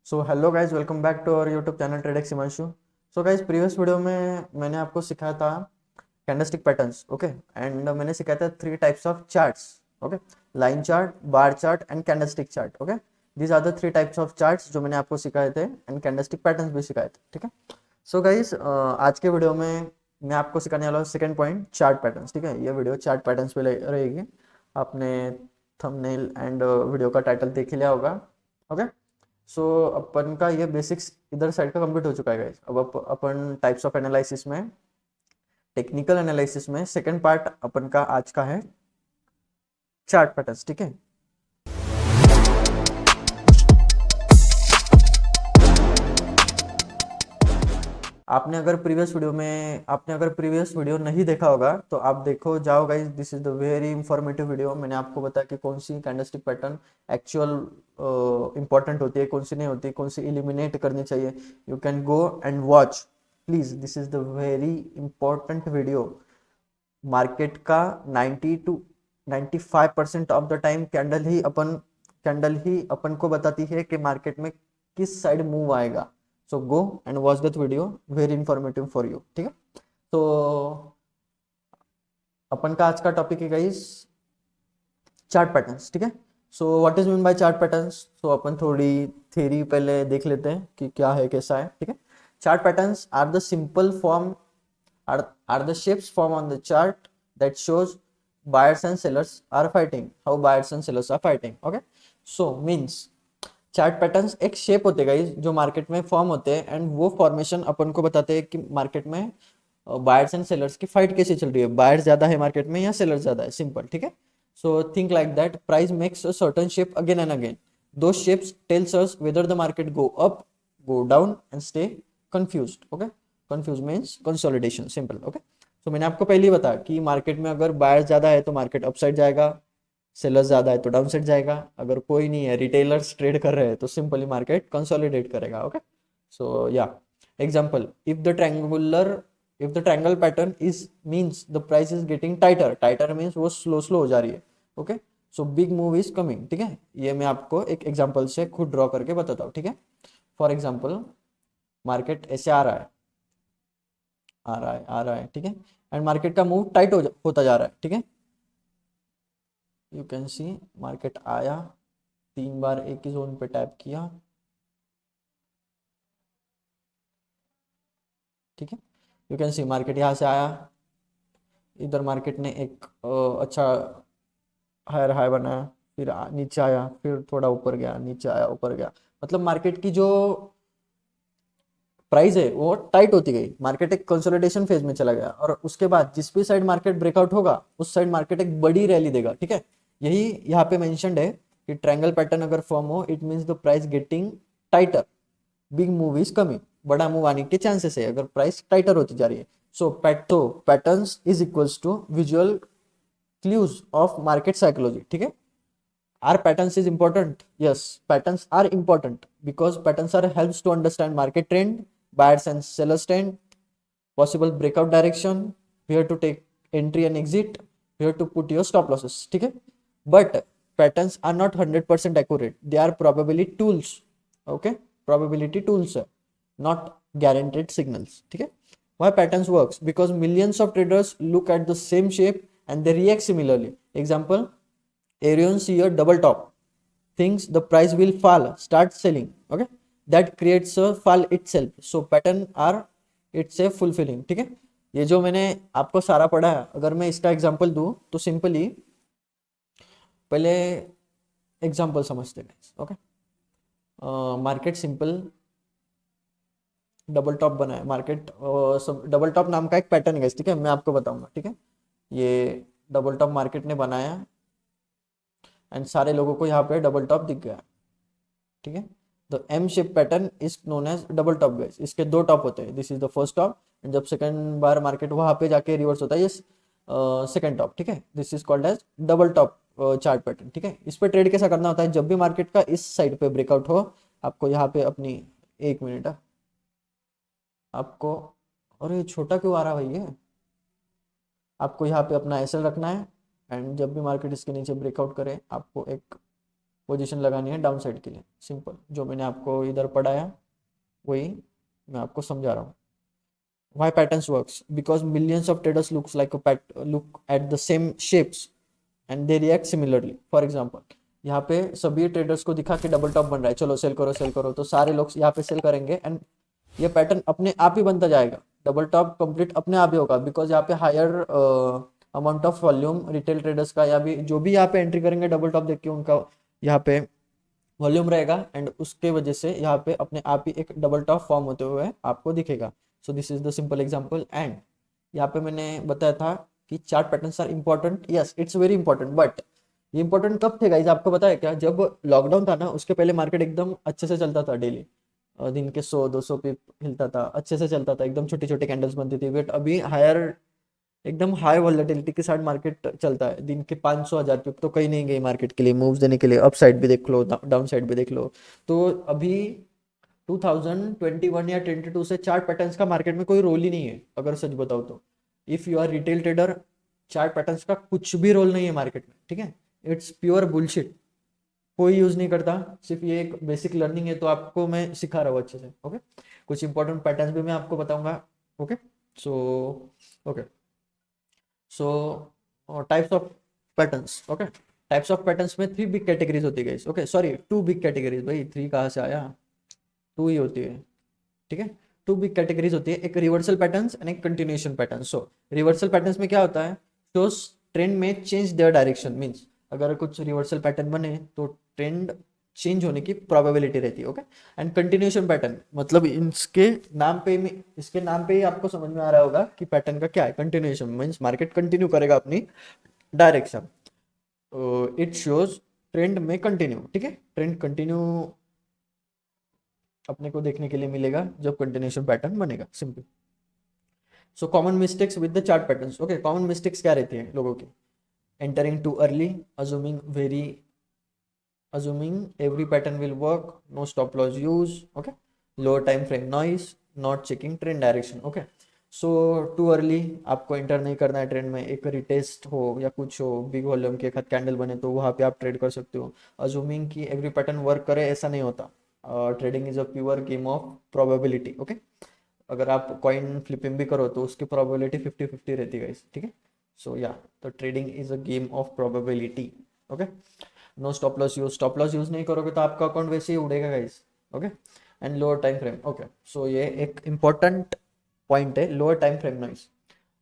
So hello guys, welcome back to our YouTube channel Tradex Himanshu. So guys, previous video में मैंने आपको सिखाया था कैंडलस्टिक पैटर्न्स, ओके। एंड मैंने सिखाया था three types of charts, okay. Line chart, bar chart and candlestick chart, okay. These are the three types of charts जो मैंने आपको सिखाए थे, एंड कैंडलस्टिक पैटर्न्स भी सिखाए थे, ठीक है। सो गाइज, आज के वीडियो में मैं आपको सिखाने वाला हूँ सेकेंड पॉइंट, चार्ट पैटर्न्स, ठीक है। ये वीडियो चार्ट पैटर्न्स पे रहेगी। आपने थंबनेल एंड वीडियो का टाइटल देख ही लिया होगा, ओके। सो अपन का ये बेसिक्स इधर साइड का कंप्लीट हो चुका है गाइस। अब अपन टाइप्स ऑफ एनालिसिस में, टेक्निकल एनालिसिस में सेकंड पार्ट अपन का आज का है चार्ट पैटर्न्स, ठीक है। आपने अगर प्रीवियस वीडियो नहीं देखा होगा तो आप देखो जाओ guys, this is the very informative video. मैंने आपको बताया कि कौन सी कैंडलस्टिक पैटर्न एक्चुअल इंपॉर्टेंट होती है, कौन सी नहीं होती, कौन सी इलिमिनेट करनी चाहिए। You can go and watch please, this is the very important video. Market का 90 to 95% of the time candle ही अपन को बताती है कि मार्केट में किस साइड मूव आएगा। So go and watch that video, very informative for you, ठीक है। तो अपन का आज का टॉपिक है गाइस चार्ट पैटर्न्स, ठीक है। So what is mean by chart patterns. So अपन थोड़ी थ्योरी पहले देख लेते हैं कि क्या है कैसा है, ठीक है। Chart patterns are the simple form are the shapes formed on the chart that shows buyers and sellers are fighting, how buyers and sellers are fighting, okay। So means chart patterns एक shape होते guys जो market में form होते हैं, and वो formation अपन को बताते हैं कि मार्केट में बायर्स एंड सेलर्स की फाइट कैसे चल रही है, बायर्स ज्यादा है मार्केट में या सेलर्स ज्यादा है, सिंपल, ठीक है। So think like that, price makes a certain shape again and again. दो shapes tells us whether the market go up, go down and stay confused, okay. Confuse means consolidation, simple, okay. So मैंने आपको पहले ही बताया कि market में अगर buyers ज्यादा है तो मार्केट अपसाइड जाएगा, सेलर्स ज्यादा है तो डाउन साइड जाएगा। अगर कोई नहीं है, रिटेलर्स ट्रेड कर रहे हैं, तो सिंपली मार्केट कंसोलिडेट करेगा, ओके। सो या example, if the triangle pattern is means the price is getting tighter, tighter means वो स्लो स्लो हो जा रही है, okay. So big move is coming, ठीक है। ये मैं आपको एक एग्जांपल से खुद ड्रॉ करके बताता हूँ, ठीक है। फॉर एग्जांपल, मार्केट ऐसे आ रहा है, आ रहा है, ठीक है। एंड मार्केट का मूव टाइट होता जा रहा है, ठीक है। यू कैन सी मार्केट आया, तीन बार एक ही जोन पे टैप किया, ठीक है। यू कैन सी मार्केट यहाँ से आया, इधर मार्केट ने एक अच्छा हायर हाई बनाया, फिर नीचे आया, फिर थोड़ा ऊपर गया, नीचे आया, ऊपर गया। मतलब मार्केट की जो प्राइस है वो टाइट होती गई, मार्केट एक कंसोलिडेशन फेज में चला गया, और उसके बाद जिस भी साइड मार्केट ब्रेकआउट होगा उस साइड मार्केट एक बड़ी रैली देगा, ठीक है। यही यहाँ पे मेंशन्ड है कि ट्रायंगल पैटर्न अगर फॉर्म हो, it means the price getting tighter, big move is coming, बड़ा मूव आने के चांसेस है अगर प्राइस टाइटर होती जा रही है। So patterns is equals to visual clues of market psychology, ठीक है। Are patterns is important? Yes, patterns are important because patterns are helps to understand market trend, buyers and sellers trend, possible breakout direction, where to take entry and exit, where to put your stop losses, ठीक है। but patterns are not 100% accurate, they are probability tools, okay। probability tools है, not guaranteed signals, ठीक है। why patterns works? Because millions of traders look at the same shape and they react similarly. Example, Arion see a double top, thinks the price will fall, start selling. Okay, that creates a fall itself. So pattern are it's a fulfilling. ठीक है। ये जो मैंने आपको सारा पढ़ा है, अगर मैं इसका एग्जांपल दूं तो सिंपली पहले एग्जांपल समझते हैं, okay. Market simple double top बना है, मार्केट सब डबल टॉप नाम का एक पैटर्न है, ठीक है। मैं आपको बताऊंगा, ठीक है। ये डबल टॉप मार्केट ने बनाया एंड सारे लोगों को यहाँ पे डबल टॉप दिख गया, ठीक है। The M shape pattern is known as double top guys, इसके दो टॉप होते हैं, this is the first top, and जब सेकंड बार मार्केट वहां पे जाके रिवर्स होता है ये सेकंड टॉप, ठीक है। This is called as double top chart pattern, ठीक है। इस पे ट्रेड कैसा करना होता है, जब भी मार्केट का इस साइड पे ब्रेकआउट हो, आपको यहाँ पे अपनी, एक मिनट आपको, अरे छोटा क्यों आ रहा है भाई ये, आपको यहाँ पे अपना एसएल रखना है, एंड जब भी मार्केट इसके नीचे ब्रेकआउट करे आपको एक पोजीशन लगानी है डाउन साइड के लिए, सिंपल। जो मैंने आपको इधर पढ़ाया वही मैं आपको समझा रहा हूँ। Why patterns works? Because millions of traders look at the same shapes and they react similarly. For example, यहाँ पे सभी ट्रेडर्स को दिखा कि डबल टॉप बन रहा है, चलो सेल करो, तो सारे लोग यहाँ पे सेल करेंगे एंड ये पैटर्न अपने आप ही बनता जाएगा, डबल टॉप कंप्लीट अपने आप ही होगा, बिकॉज यहाँ पे higher amount of volume retail traders का, या भी जो भी यहाँ पे एंट्री करेंगे डबल टॉप देख के उनका यहाँ पे वॉल्यूम रहेगा एंड उसके वजह से यहाँ पे अपने आप ही एक डबल टॉप फॉर्म होते हुए आपको दिखेगा। So this is the simple example. And यहाँ पे मैंने बताया था कि chart patterns are important, yes it's very important, but ये इंपॉर्टेंट कब थे गाइस आपको पता है क्या? जब लॉकडाउन था ना उसके पहले मार्केट एकदम अच्छे से चलता था, डेली दिन के 100-200 पिप हिलता था, अच्छे से चलता था, एकदम छोटी छोटी कैंडल्स बनती थी। बट अभी हायर एकदम हाई वॉलेटिलिटी के साथ मार्केट चलता है, दिन के 500-1000 पिप तो कहीं नहीं गई मार्केट के लिए मूव्स देने के लिए, अप साइड भी देख लो डाउन साइड भी देख लो। तो अभी 2021 या 22 से चार्ट पैटर्न्स का मार्केट में कोई रोल ही नहीं है, अगर सच बताओ तो। If you are retail trader, chart patterns का कुछ भी रोल नहीं है मार्केट में, ठीक है? इट्स प्योर बुलशिट, कोई यूज नहीं करता। सिर्फ ये एक बेसिक लर्निंग है, तो आपको मैं सिखा रहा हूँ अच्छे से, ओके? कुछ इंपॉर्टेंट पैटर्न्स भी मैं आपको बताऊंगा, okay? So okay, so types of patterns, okay? Types of patterns में 3 बिग कैटेगरीज होती है, ओके? सॉरी 2 बिग कैटेगरीज, भाई 3 कहाँ से आया, 2 ही होती है, ठीक है? 2 बिग कैटेगरीज होती है, एक रिवर्सल पैटर्न्स एंड एक कंटिन्यूएशन पैटर्न। सो रिवर्सल पैटर्न्स में क्या होता है, शोज ट्रेंड में चेंज देयर डायरेक्शन, मींस अगर कुछ रिवर्सल पैटर्न बने तो ट्रेंड चेंज होने की प्रोबेबिलिटी रहती है, ओके? एंड कंटिन्यूएशन पैटर्न मतलब इसके नाम पे ही आपको समझ में आ रहा होगा कि पैटर्न का क्या है। कंटिन्यूएशन मींस मार्केट कंटिन्यू करेगा अपनी डायरेक्शन, इट शोज ट्रेंड में कंटिन्यू, ठीक है? ट्रेंड कंटिन्यू अपने को देखने के लिए मिलेगा जब कंटिन्यूएशन पैटर्न बनेगा, simple. So common mistakes with the chart patterns, okay? Common mistakes क्या रहती है लोगों की? Entering too early, assuming every pattern will work, no stop loss use, okay? Lower time frame noise, not checking trend direction, okay? So too early आपको enter नहीं करना है trend में, एक रिटेस्ट हो या कुछ हो, बिग वॉल्यूम के खत कैंडल बने तो वहाँ पे आप ट्रेड कर सकते हो। अज्यूमिंग कि एवरी पैटर्न वर्क करे, ऐसा नहीं होता। Trading is a pure game of probability, okay? अगर आप कॉइन फ्लिपिंग भी करो तो उसकी प्रोबेबिलिटी 50-50 रहती है, ठीक है? सो या तो trading is a game of probability, okay? No stop loss use नहीं करोगे तो आपका अकाउंट वैसे ही उड़ेगा guys, okay? And lower time frame, okay? So ये एक इंपॉर्टेंट पॉइंट है, लोअर टाइम फ्रेम नॉइस।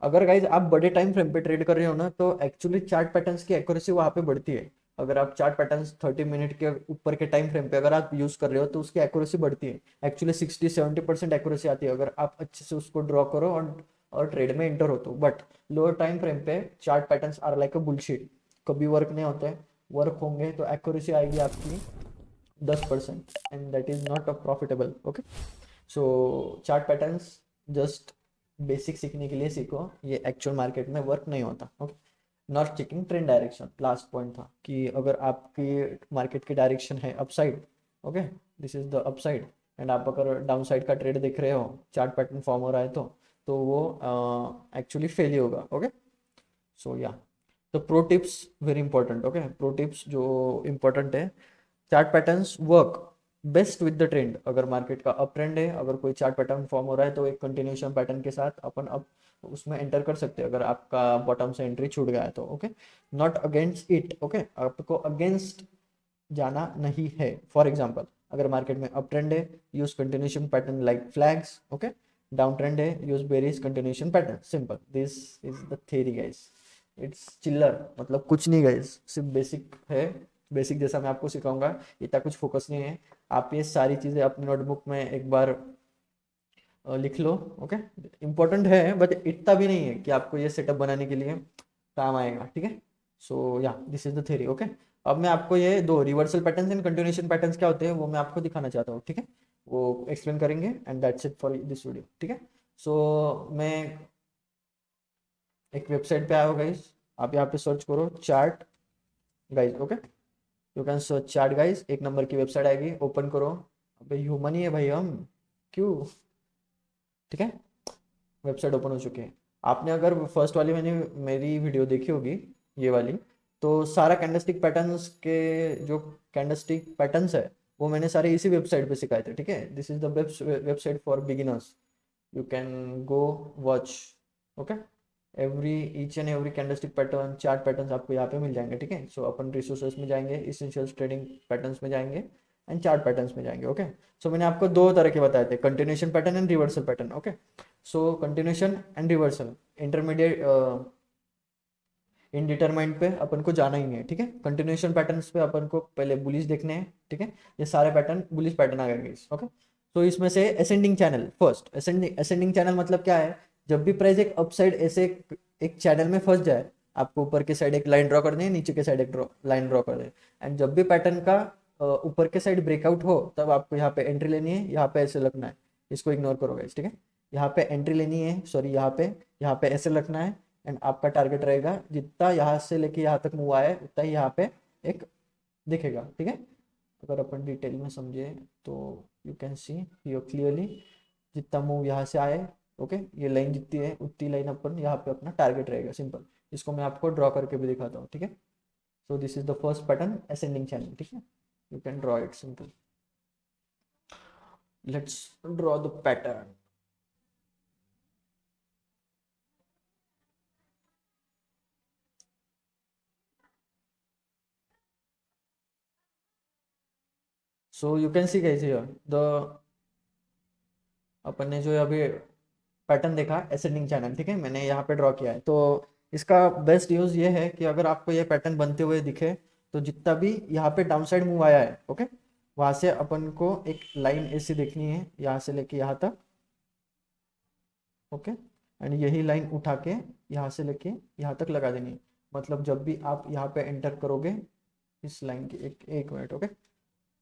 अगर गाइज आप बड़े टाइम फ्रेम पे ट्रेड कर रहे हो ना तो एक्चुअली चार्ट पैटर्न्स की एक्यूरेसी वहाँ पे बढ़ती है। अगर आप चार्ट पैटर्न्स 30 मिनट के ऊपर के टाइम फ्रेम पे अगर आप यूज कर रहे हो तो उसकी एक्यूरेसी बढ़ती है, एक्चुअली 60-70% एक्यूरेसी आती है अगर आप अच्छे से उसको ड्रॉ करो और ट्रेड में एंटर हो तो। बट लोअर टाइम फ्रेम पे chart patterns are like a bullshit, कभी वर्क नहीं होते, वर्क होंगे तो एक्यूरेसी आएगी आपकी 10% and that is not a profitable, okay? So chart patterns just basic सीखने के लिए सीखो, ये एक्चुअल मार्केट में वर्क नहीं होता, okay? Not checking trend direction, last point था कि अगर आपकी मार्केट की डायरेक्शन है upside, okay, this is the upside, and आप अगर डाउन साइड का ट्रेड देख रहे हो, चार्ट पैटर्न फॉर्म हो रहा है तो वो एक्चुअली फेल ही होगा, ओके? सो या तो pro tips very important, okay? Pro tips जो इंपॉर्टेंट है, chart patterns work best with the trend. अगर मार्केट का अप ट्रेंड है, अगर कोई चार्ट पैटर्न फॉर्म हो रहा है तो एक कंटिन्यूएशन पैटर्न के साथ अपन अप उसमें एंटर कर सकते हैं अगर आपका बॉटम से एंट्री छूट गया है तो, okay? Not against it, okay? आपको अगेंस्ट जाना नहीं है। फॉर एग्जाम्पल अगर मार्केट में अप ट्रेंड है, use continuation pattern like flags, okay? Down trend है, use bearish continuation pattern, simple. This is the theory guys, it's चिल्लर, मतलब कुछ नहीं गाइस, सिर्फ बेसिक है। बेसिक जैसा मैं आपको सिखाऊंगा, इतना कुछ फोकस नहीं है। आप ये सारी चीज़ें अपनी नोटबुक में एक बार लिख लो, ओके? इंपॉर्टेंट है बट इतना भी नहीं है कि आपको ये सेटअप बनाने के लिए काम आएगा, ठीक है? सो या this is the theory, okay? अब मैं आपको ये दो reversal patterns and continuation patterns क्या होते हैं वो मैं आपको दिखाना चाहता हूँ, ठीक है? वो एक्सप्लेन करेंगे and that's it for this video, ठीक है? सो मैं एक वेबसाइट पे आया हो गाइस, आप यहाँ पे सर्च करो chart guys, okay? You can search chart guys, एक नंबर की वेबसाइट आएगी, ओपन करो। अबे ह्यूमन ही है भाई हम, क्यों? ठीक है, वेबसाइट ओपन हो चुकी है। आपने अगर फर्स्ट वाली मैंने मेरी वीडियो देखी होगी, ये वाली, तो सारा कैंडलस्टिक पैटर्न्स के जो कैंडलस्टिक पैटर्न्स है वो मैंने सारे इसी वेबसाइट पे सिखाए थे, ठीक है। This is the website for beginners, you can go watch, okay. Every each and every candlestick pattern, chart patterns आपको यहाँ पे मिल जाएंगे, ठीक है। सो अपन रिसोर्सेज में जाएंगे, इसेंशियल्स ट्रेडिंग पैटर्न्स में जाएंगे एंड चार्ट पैटर्न्स में जाएंगे, ओके। सो मैंने आपको दो तरह के बताए थे, continuation pattern and reversal pattern, okay. So continuation and reversal, intermediate indetermined पे अपन को जाना ही नहीं है, ठीक है। कंटिन्यूएशन पैटर्न्स पे अपन को पहले बुलिश देखने हैं, ठीक है। ये सारे पैटर्न बुलिश पैटर्न आ गए, ओके। तो इसमें से ascending channel first, ascending channel मतलब क्या है, जब भी प्राइस एक अपसाइड ऐसे एक चैनल में फंस जाए, आपको ऊपर के साइड एक लाइन ड्रॉ कर दें, नीचे के साइड एक लाइन ड्रॉ कर दें, एंड जब भी पैटर्न का ऊपर के साइड ब्रेकआउट हो तब आपको यहाँ पे एंट्री लेनी है, यहाँ पे ऐसे लगना है, इसको इग्नोर करोगे, ठीक है। यहाँ पे एंट्री लेनी है, सॉरी यहाँ पे ऐसे लगना है, एंड आपका टारगेट रहेगा जितना यहाँ से लेके यहाँ तक मूव आए उतना ही यहाँ पे एक दिखेगा, ठीक है। अगर अपन डिटेल में समझे तो you can see here clearly, जितना मूव यहाँ से आए, ओके, ये लाइन जितनी है उतनी लाइन अपन यहाँ पे अपना टारगेट रहेगा, सिंपल। इसको मैं आपको ड्रॉ करके भी दिखाता हूँ, ठीक है। So this is the first pattern, ascending channel, ठीक है। You can draw it simple, let's draw the pattern. So you can see guys here the, अपन ने जो अभी पैटर्न देखा असेंडिंग चैनल, ठीक है, मैंने यहाँ पे ड्रॉ किया है। तो इसका बेस्ट यूज ये है कि अगर आपको ये पैटर्न बनते हुए दिखे तो जितना भी यहाँ पे डाउन साइड मूव आया है, ओके, वहां से अपन को एक लाइन ऐसी देखनी है यहाँ से लेके यहाँ तक, ओके, एंड यही लाइन उठा के यहाँ से लेके यहाँ तक लगा देनी है। मतलब जब भी आप यहाँ पे एंटर करोगे इस लाइन की, एक एक मिनट, ओके,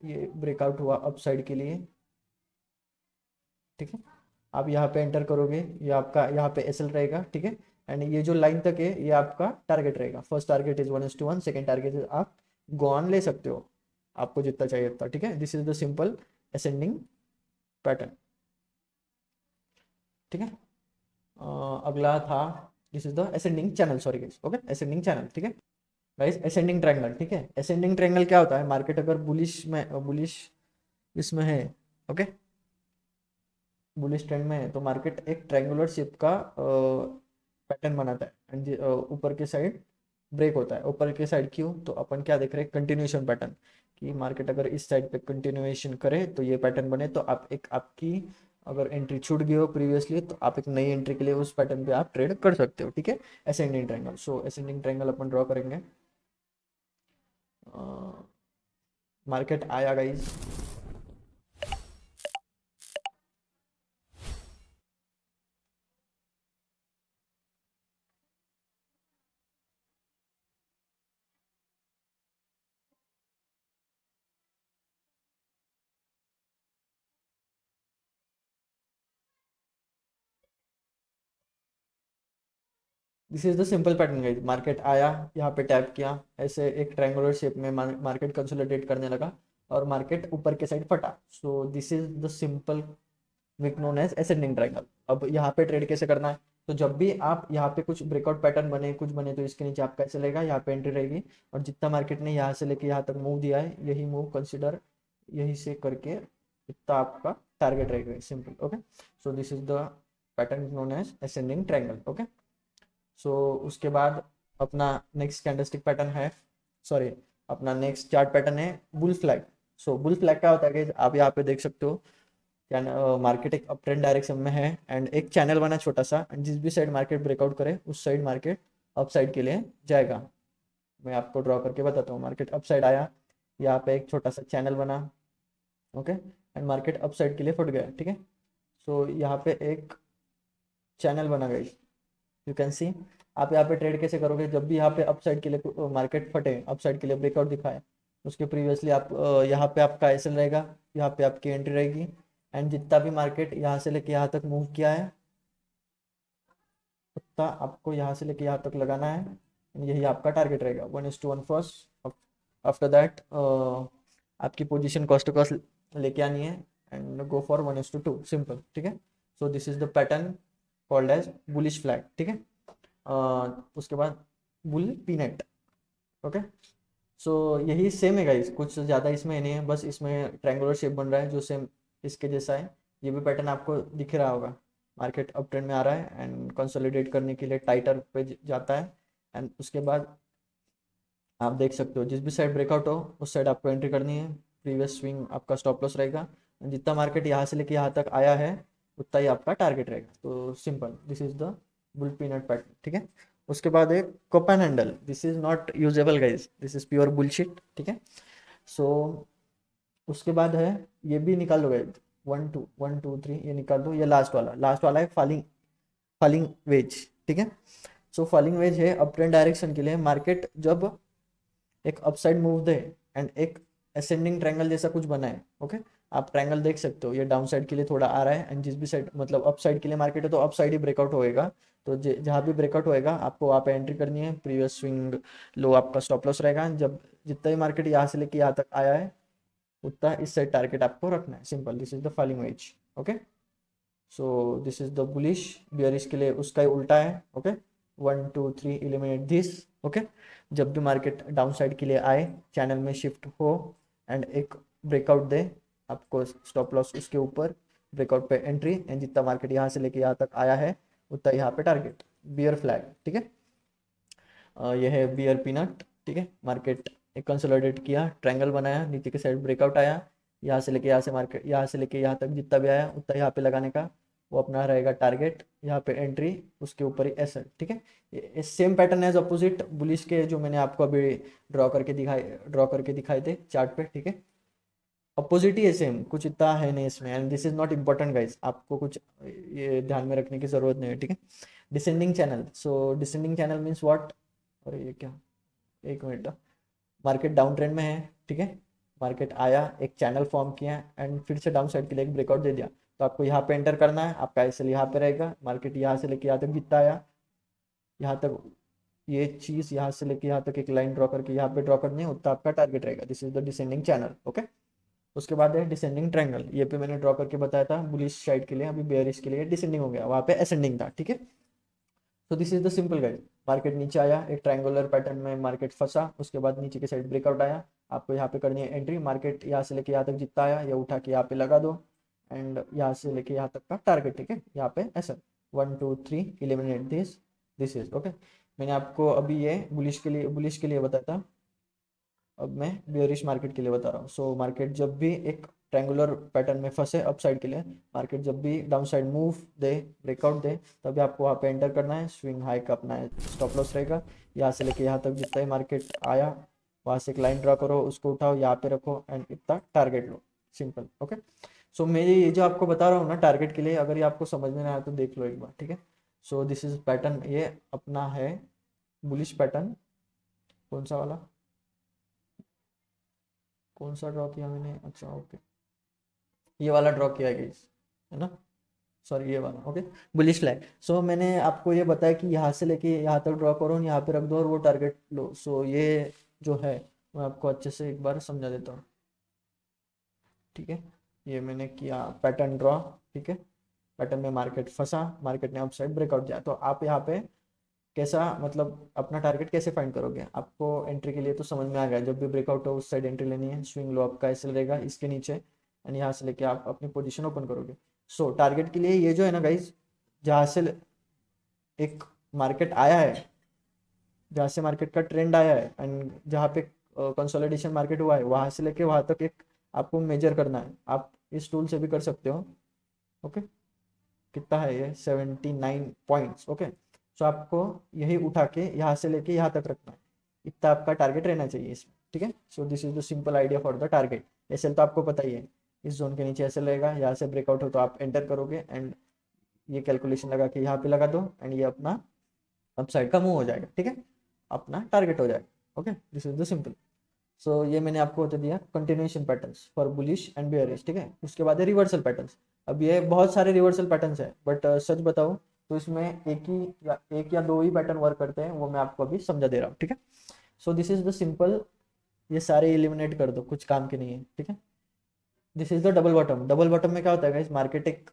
ये ब्रेकआउट हुआ अप साइड के लिए, ठीक है। आप यहाँ पे एंटर करोगे, ये आपका यहाँ पे एसएल रहेगा, ठीक है। एंड ये जो लाइन तक है ये आपका टारगेट रहेगा। First target is 1:1, second target is आप गो ऑन ले सकते हो, आपको जितना चाहिए उतना, ठीक है। This is the simple ascending pattern, ठीक है। अगला था, this is the ascending channel, sorry guys, okay, ascending channel, ठीक है। गाइस असेंडिंग ट्रायंगल, ठीक है। असेंडिंग ट्रायंगल क्या होता है, मार्केट अगर बुलिश इसमें है, ओके, बुलिश ट्रेंड में है, तो मार्केट एक ट्रायंगुलर शेप का पैटर्न बनाता है, एंड ऊपर के साइड ब्रेक होता है। ऊपर के साइड क्यों, तो अपन क्या देख रहे हैं, कंटिन्यूएशन पैटर्न, कि मार्केट अगर इस साइड पे कंटिन्यूएशन करे तो ये पैटर्न बने, तो आप एक आपकी अगर एंट्री छूट गई हो प्रीवियसली तो आप एक नई एंट्री के लिए उस पैटर्न पे आप ट्रेड कर सकते हो, ठीक है। Ascending triangle, so ascending triangle अपन ड्रॉ करेंगे। मार्केट आया guys, this is the simple pattern guys. Market आया, यहाँ पे टैप किया, ऐसे एक ट्रायंगुलर शेप में मार्केट कंसोलिडेट करने लगा और मार्केट ऊपर के साइड फटा। So this is the simple wick known as ascending triangle. अब यहाँ पे ट्रेड कैसे करना है, तो जब भी आप यहाँ पे कुछ ब्रेकआउट पैटर्न बने, कुछ बने, तो इसके नीचे आपका ऐसे लेगा, यहाँ पे एंट्री रहेगी, और जितना मार्केट ने यहाँ से लेके यहाँ तक मूव दिया है, यही मूव कंसिडर यही से करके इतना आपका टारगेट रहेगा, simple, okay. So this is the pattern known as ascending triangle, okay. So उसके बाद अपना नेक्स्ट कैंडलस्टिक पैटर्न है, सॉरी, अपना नेक्स्ट चार्ट पैटर्न है bull flag. So bull flag क्या होता है कि आप यहाँ पे देख सकते हो, क्या मार्केट एक अप ट्रेंड डायरेक्शन में है, एंड एक चैनल बना छोटा सा, एंड जिस भी साइड मार्केट ब्रेकआउट करे उस साइड मार्केट अप साइड के लिए जाएगा। मैं आपको ड्रॉ करके बताता हूँ, मार्केट अप साइड आया, यहाँ पे एक छोटा सा चैनल बना, okay, and market up side के लिए फट गया, ठीक है। सो यहाँ पे एक चैनल बना गई, यू कैन सी। आप यहाँ पे ट्रेड कैसे करोगे, जब भी यहाँ पे अपसाइड के लिए मार्केट फटे, अपसाइड के लिए ब्रेकआउट दिखाए, उसके प्रीवियसली आप यहाँ पे आपका एसएल रहेगा, यहाँ पे आपकी एंट्री रहेगी, एंड जितना भी मार्केट यहाँ से लेके यहाँ तक मूव किया है उतना आपको यहाँ से लेके यहाँ तक लगाना है, यही आपका टारगेट रहेगा। 1:1 फर्स्ट, आफ्टर दैट आपकी पोजीशन कॉस्ट टू कॉस्ट लेके आनी है, एंड गो फॉर 1:2, सिंपल, ठीक है। So this is the pattern called as bullish flag, ठीक है। उसके बाद बुल पीनट, ओके। सो यही सेम है गाइस, कुछ ज़्यादा इसमें नहीं है, बस इसमें ट्रायंगुलर शेप बन रहा है जो सेम इसके जैसा है। ये भी पैटर्न आपको दिख रहा होगा, मार्केट अप ट्रेंड में आ रहा है एंड कंसोलिडेट करने के लिए टाइटर पे जाता है, एंड उसके बाद आप देख सकते हो जिस भी साइड ब्रेकआउट हो उस साइड आपको एंट्री करनी है। प्रीवियस स्विंग आपका स्टॉप लॉस रहेगा, जितना मार्केट यहाँ से लेके यहाँ तक आया है उतना ही आपका टारगेट रहेगा। तो simple, this is the bull peanut pattern, ठीक है। उसके बाद एक cup and handle, this is not usable guys, this is pure bullshit, ठीक है। सो उसके बाद है, ये भी निकाल लो गाइज, 1 2 1 2 3 ये निकाल दो। ये लास्ट वाला है फॉलिंग, फॉलिंग वेज, ठीक है। सो फॉलिंग वेज है अप ट्रेंड डायरेक्शन के लिए, मार्केट जब एक अपसाइड मूव दे एंड एक असेंडिंग ट्रायंगल जैसा कुछ बना है, ओके। आप ट्रायंगल देख सकते हो, ये डाउन साइड के लिए थोड़ा आ रहा है एंड जिस भी साइड मतलब अप साइड के लिए मार्केट है तो अप साइड ही ब्रेकआउट होएगा। तो जहाँ भी ब्रेकआउट होएगा आपको वहाँ पे एंट्री करनी है, प्रीवियस स्विंग लो आपका स्टॉप लॉस रहेगा। जब जितना ही मार्केट यहाँ से लेके यहाँ तक आया है उतना इस साइड टारगेट आपको रखना है, simple, this is the falling veg, okay. So this is the bullish, bearish के लिए उसका ही उल्टा है, ओके। 1 2 3 eliminate this, okay. जब भी मार्केट डाउन साइड के लिए आए, चैनल में शिफ्ट हो एंड एक ब्रेकआउट दे, आपको स्टॉप लॉस उसके ऊपर, ब्रेकआउट पे एंट्री, एंड जितना मार्केट यहाँ से लेके यहाँ तक आया है उतना यहाँ पे टारगेट, बियर फ्लैग, ठीक है। यह है बियर पीनट, ठीक है। मार्केट एक कंसोलिडेट किया, ट्रायंगल बनाया, नीचे के साइड ब्रेकआउट आया, यहाँ से लेके यहाँ से मार्केट यहाँ से लेके यहाँ तक जितना भी आया उतना यहाँ पे लगाने का, वो अपना रहेगा टारगेट, यहाँ पे एंट्री, उसके ऊपर ही एसएल, ठीक है। ये same pattern as opposite bullish के जो मैंने आपको अभी ड्रॉ करके दिखाए थे चार्ट पे, ठीक है। अपोजिट ही है सेम, कुछ इतना है नहीं इसमें, and this is not important guys, आपको कुछ ये ध्यान में रखने की जरूरत नहीं है, ठीक है। Descending channel, so descending channel means what, अरे ये क्या, एक मिनट, मार्केट डाउन ट्रेंड में है, ठीक है। मार्केट आया, एक चैनल फॉर्म किया एंड फिर से डाउन साइड के लिए एक ब्रेकआउट दे दिया, तो आपको यहाँ पे एंटर करना है, आपका एसएल यहाँ पे रहेगा, मार्केट यहाँ से लेके यहाँ तक जितना आया, यहाँ तक ये चीज यहाँ से लेके यहाँ तक एक लाइन ड्रॉ करके यहाँ पे ड्रॉ करनी है, उतना आपका टारगेट रहेगा, this is the descending channel, okay. उसके बाद है डिसेंडिंग ट्रायंगल, ये पे मैंने ड्रॉ करके बताया था बुलिश साइड के लिए, अभी बेयरिश के लिए डिसेंडिंग हो गया, वहाँ पे असेंडिंग था, ठीक है। तो this is the simple guide, market नीचे आया, एक ट्रायंगुलर पैटर्न में मार्केट फंसा, उसके बाद नीचे के साइड ब्रेकआउट आया, आपको यहाँ पे करनी है एंट्री, मार्केट यहाँ से लेके यहाँ तक जितना आया ये उठा के यहाँ पे लगा दो, एंड यहाँ से लेके यहाँ तक का टारगेट, ठीक है। यहाँ पे ऐसा 1 2 3 eliminate this, this is okay. मैंने आपको अभी ये बुलिश के लिए बताया था, अब मैं बियरिश मार्केट के लिए बता रहा हूँ। सो मार्केट जब भी एक ट्रायंगुलर पैटर्न में फंसे अप साइड के लिए, मार्केट जब भी डाउन साइड मूव दे, ब्रेकआउट दे, तभी आपको वहाँ पे एंटर करना है, स्विंग हाई का अपना स्टॉप लॉस रहेगा, यहाँ से लेके यहाँ तक जितना ही मार्केट आया वहाँ से एक लाइन ड्रा करो, उसको उठाओ यहाँ पे रखो एंड इतना टारगेट लो, सिंपल, ओके। सो मैं ये जो आपको बता रहा हूँ ना टारगेट के लिए, अगर ये आपको समझ में ना आया तो देख लो एक बार, ठीक है। सो दिस इज पैटर्न, ये अपना है बुलिश पैटर्न, कौन सा वाला, कौन सा ड्रॉ किया मैंने, अच्छा ओके, ये वाला ड्रॉ किया है guys, है ना, सॉरी ये वाला, ओके। बुलिश फ्लैग, सो मैंने आपको ये बताया कि यहाँ से लेके यहाँ तक ड्रॉ करो, यहाँ पे रख दो और वो टारगेट लो। सो ये जो है मैं आपको अच्छे से एक बार समझा देता हूँ, ठीक है। ये मैंने किया पैटर्न ड्रॉ, ठीक है। पैटर्न में मार्केट फंसा, मार्केट ने अपसाइड ब्रेकआउट दिया, तो आप यहाँ पे कैसा मतलब अपना टारगेट कैसे फाइंड करोगे, आपको एंट्री के लिए तो समझ में आ गया, जब भी ब्रेकआउट हो उस साइड एंट्री लेनी है, स्विंग लो आपका ऐसे रहेगा इसके नीचे, एंड यहाँ से लेके आप अपनी पोजीशन ओपन करोगे। सो टारगेट के लिए ये जो है ना गाइज, जहाँ से एक मार्केट आया है, जहाँ से मार्केट का ट्रेंड आया है एंड जहाँ पे कंसोलिडेशन मार्केट हुआ है, वहाँ से लेके वहाँ तक एक आपको मेजर करना है, आप इस टूल से भी कर सकते हो, ओके। कितना है ये, 79 पॉइंट्स, ओके। सो आपको यही उठा के यहाँ से लेके यहाँ तक रखना है, इतना आपका टारगेट रहना चाहिए इसमें, ठीक है। So this is the simple idea for the target. SL तो आपको पता ही है, इस जोन के नीचे एसएल रहेगा, यहाँ से ब्रेकआउट हो तो आप एंटर करोगे एंड ये कैलकुलेशन लगा के यहाँ पे लगा दो एंड ये अपना अपसाइड का मूव हो जाएगा, ठीक है, अपना टारगेट हो जाएगा, okay. This is the simple. So ये मैंने आपको बता दिया continuation patterns for bullish and bearish, ठीक है। उसके बाद है रिवर्सल पैटर्न्स। अब ये बहुत सारे रिवर्सल पैटर्न्स है, बट सच बताऊं तो इसमें एक या दो ही पैटर्न वर्क करते हैं, वो मैं आपको अभी समझा दे रहा हूँ, ठीक है। So this is the simple, ये सारे एलिमिनेट कर दो, कुछ काम के नहीं है, ठीक है। This is the double bottom. Double bottom में क्या होता है गाइस, मार्केट एक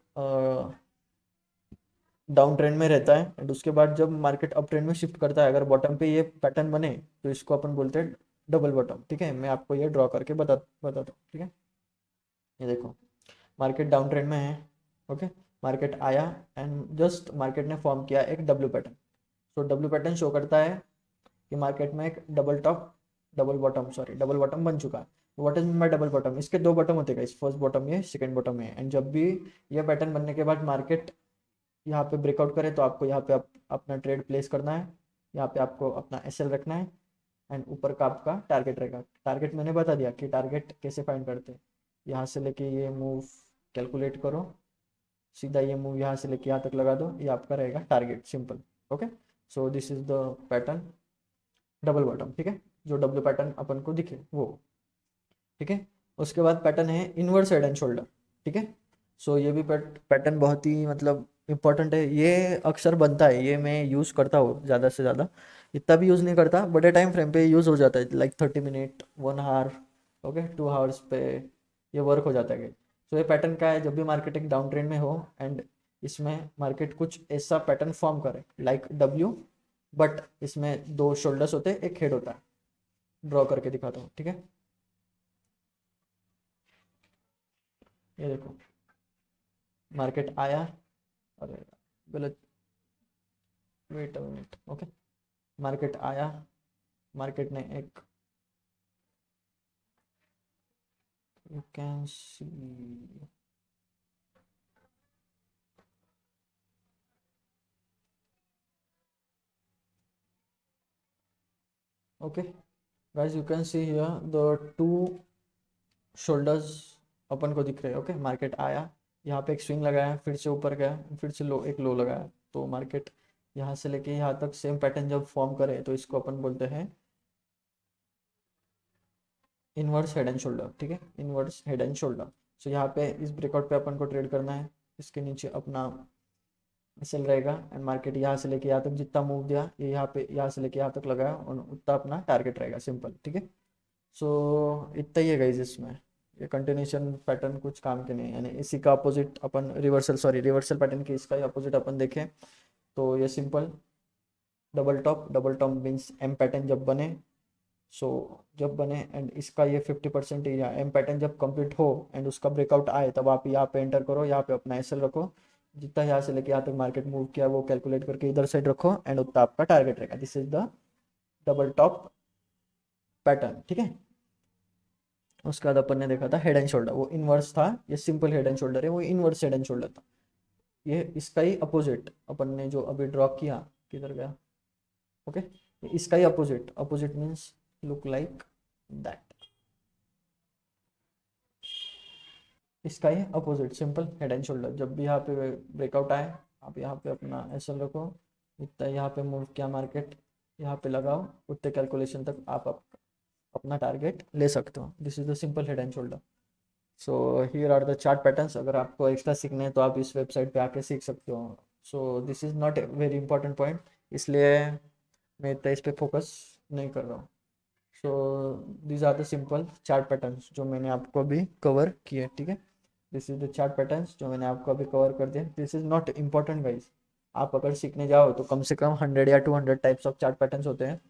डाउन ट्रेंड में रहता है एंड उसके बाद जब मार्केट अप ट्रेंड में शिफ्ट करता है, अगर बॉटम पे ये पैटर्न बने तो इसको अपन बोलते हैं डबल बॉटम। ठीक है, मैं आपको ये ड्रॉ करके बताता हूँ। ठीक है, ये देखो मार्केट डाउन ट्रेंड में है। ओके, मार्केट आया एंड जस्ट मार्केट ने फॉर्म किया एक डब्ल्यू पैटर्न। तो डब्ल्यू पैटर्न शो करता है कि मार्केट में एक double top double bottom, sorry double bottom बन चुका है। What is mean bye double bottom? इसके दो बॉटम होते हैं, फर्स्ट बॉटम ये, सेकंड बॉटम ये। एंड जब भी ये पैटर्न बनने के बाद मार्केट यहाँ पे ब्रेकआउट करे तो आपको यहाँ पे अपना ट्रेड प्लेस करना है, यहाँ पे आपको अपना एसएल रखना है एंड ऊपर का आपका टारगेट रहेगा। टारगेट मैंने बता दिया कि टारगेट कैसे फाइंड करते हैं। यहाँ से लेके ये मूव कैलकुलेट करो, सीधा ये मूव यहाँ से लेके यहाँ तक लगा दो, ये आपका रहेगा target, simple. Okay, so this is the pattern double bottom. ठीक है, जो डब्ल्यू पैटर्न अपन को दिखे वो। ठीक है, उसके बाद पैटर्न है इनवर्स हेड एंड शोल्डर। ठीक है, सो ये भी पैटर्न बहुत ही मतलब इंपॉर्टेंट है, ये अक्सर बनता है, ये मैं यूज़ करता हूँ ज़्यादा से ज़्यादा। इतना भी यूज़ नहीं करता, बड़े टाइम फ्रेम पे यूज़ हो जाता है, like 30 minute, 1 hour, okay, 2 hours पे ये वर्क हो जाता है। सो ये पैटर्न क्या है, जब भी मार्केट एक डाउन ट्रेंड में हो एंड इसमें मार्केट कुछ ऐसा पैटर्न फॉर्म करे लाइक डब्ल्यू, बट इसमें दो शोल्डर्स होते हैं, एक हेड होता है। ड्रॉ करके दिखाता हूँ। ठीक है, ये देखो मार्केट आया, अरे गलत, wait a minute. Okay, market आया, मार्केट ने एक, you can see, okay guys, you can see here the two shoulders अपन को दिख रहे हैं। ओके, मार्केट आया, यहाँ पे एक स्विंग लगाया, फिर से ऊपर गया, फिर से लो, एक लो लगाया। तो मार्केट यहाँ से लेके यहाँ तक सेम पैटर्न जब फॉर्म करे तो इसको अपन बोलते हैं इनवर्स हेड एंड शोल्डर। ठीक है, इनवर्स हेड एंड शोल्डर। सो यहाँ पे इस ब्रेकआउट पे अपन को ट्रेड करना है, इसके नीचे अपना सेल रहेगा एंड मार्केट यहाँ से लेके यहाँ तक जितना मूव दिया, ये यहाँ पे यहाँ से लेके यहाँ तक लगाया और उतना अपना टारगेट रहेगा, सिंपल। ठीक है, सो इतना ही है गाइस इसमें, ये कंटिन्यूशन पैटर्न कुछ काम के नहीं है। यानी इसी का अपोजिट अपन रिवर्सल, सॉरी रिवर्सल पैटर्न के इसका ही अपोजिट अपन देखें तो ये simple double top means M pattern जब बने, सो जब बने एंड इसका ये 50% एरिया एम पैटर्न जब कंप्लीट हो एंड उसका ब्रेकआउट आए, तब आप यहाँ पे एंटर करो, यहाँ पे अपना एसएल रखो, जितना यहाँ से लेके यहाँ तक मार्केट मूव किया वो कैलकुलेट करके इधर साइड रखो एंड उतना आपका टारगेट रहेगा। This is the double top pattern. ठीक है, उसके बाद अपन ने देखा था हेड एंड शोल्डर, वो इनवर्स था, ये सिंपल हेड एंड शोल्डर है, वो इनवर्स हेड एंड शोल्डर था। ये इसका ही अपोजिट अपन ने जो अभी ड्रॉ किया, किधर गया, ओके, इसका ही opposite, opposite means look like that, इसका ही opposite simple head and shoulder. जब भी यहाँ पे ब्रेकआउट आए, आप यहाँ पे अपना एसएल रखो, इतना यहाँ पे मूव किया मार्केट, यहाँ पे लगाओ, उतने कैलकुलेशन तक आप अपना टारगेट ले सकते हो। This is the simple head and shoulder. So here are the chart patterns, अगर आपको एक्स्ट्रा सीखने हैं तो आप इस वेबसाइट पे आके सीख सकते हो। So this is not a very important point, इसलिए मैं इतना इस पे फोकस नहीं कर रहा हूँ। So these are the simple chart patterns जो मैंने आपको अभी कवर किए। ठीक है, this is the chart patterns जो मैंने आपको अभी कवर कर दिया। This is not important guys, आप अगर सीखने जाओ तो कम से कम 100 या 200 टाइप्स ऑफ चार्ट पैटर्न्स होते हैं,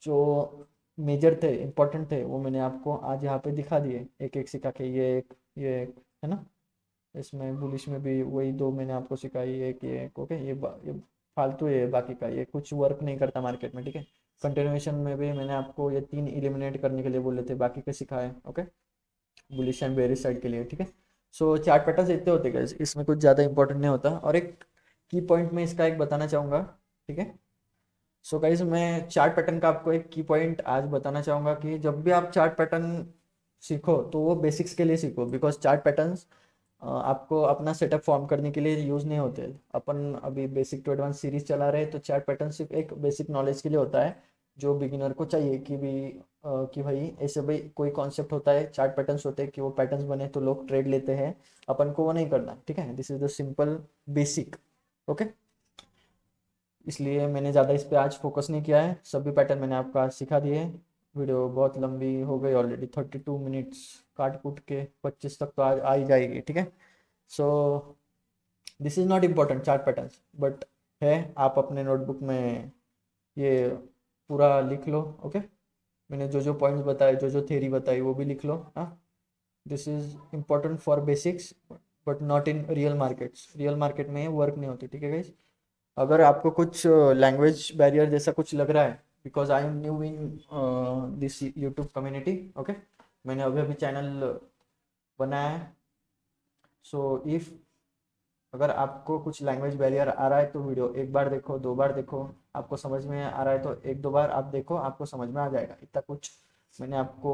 जो मेजर थे, इंपॉर्टेंट थे, वो मैंने आपको आज यहाँ पे दिखा दिए, एक एक सिखा के, ये एक है ना, इसमें बुलिश में भी वही दो मैंने आपको सिखाई, एक ये एक, ओके, ये फालतू है, बाकी का ये कुछ वर्क नहीं करता मार्केट में। ठीक है, कंटिन्यूएशन में भी मैंने आपको ये 3 एलिमिनेट करने के लिए बोले थे, बाकी के सिखाए। Okay, bullish and bearish side के लिए। ठीक है, सो चार्ट पैटर्न इतने होते हैं, इसमें कुछ ज़्यादा इंपॉर्टेंट नहीं होता। और एक की पॉइंट में इसका एक बताना चाहूँगा। ठीक है, सो गाइज मैं चार्ट पैटर्न का आपको एक की पॉइंट आज बताना चाहूँगा कि जब भी आप चार्ट पैटर्न सीखो तो वो बेसिक्स के लिए सीखो, बिकॉज चार्ट पैटर्न्स आपको अपना सेटअप फॉर्म करने के लिए यूज़ नहीं होते। अपन अभी बेसिक टू एडवांस सीरीज चला रहे हैं, तो चार्ट पैटर्न सिर्फ एक बेसिक नॉलेज के लिए होता है, जो बिगिनर को चाहिए कि भी कि भाई ऐसे भाई कोई कॉन्सेप्ट होता है, चार्ट पैटर्न्स होते हैं कि वो पैटर्न्स बने तो लोग ट्रेड लेते हैं, अपन को वो नहीं करना। ठीक है, this is the simple basic. Okay, इसलिए मैंने ज़्यादा इस पे आज फोकस नहीं किया है, सभी पैटर्न मैंने आपको आज सिखा दिए। वीडियो बहुत लंबी हो गई ऑलरेडी, 32 मिनट्स, काट कूट के 25 तक तो आज आ ही जाएगी। ठीक है, so this is not important chart patterns, but है, आप अपने नोटबुक में ये पूरा लिख लो। ओके, मैंने जो जो पॉइंट्स बताए, जो जो थ्योरी बताई वो भी लिख लो। हाँ, this is important for basics but not in real markets. Real market में ये वर्क नहीं होती, ठीक है गाइस। अगर आपको कुछ लैंग्वेज बैरियर जैसा कुछ लग रहा है, because I am new in this YouTube community, okay, मैंने अभी अभी चैनल बनाया है। सो इफ़ अगर आपको कुछ लैंग्वेज बैरियर आ रहा है तो वीडियो एक बार देखो, दो बार देखो, आपको समझ में आ रहा है तो एक दो बार आप देखो, आपको समझ में आ जाएगा। इतना कुछ मैंने आपको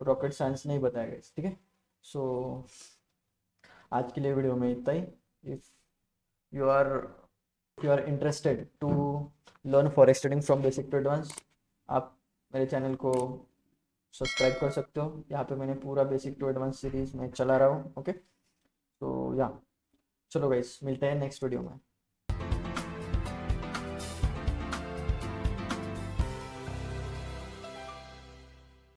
रॉकेट साइंस नहीं बताया गया, ठीक है। सो आज के लिए वीडियो में इतना ही। If you are you are interested to learn forex trading from basic to advance, आप मेरे चैनल को सब्सक्राइब कर सकते हो। यहाँ पे मैंने पूरा बेसिक टू एडवांस सीरीज में चला रहा हूँ। ओके, तो या चलो गाइस, मिलते हैं नेक्स्ट वीडियो में।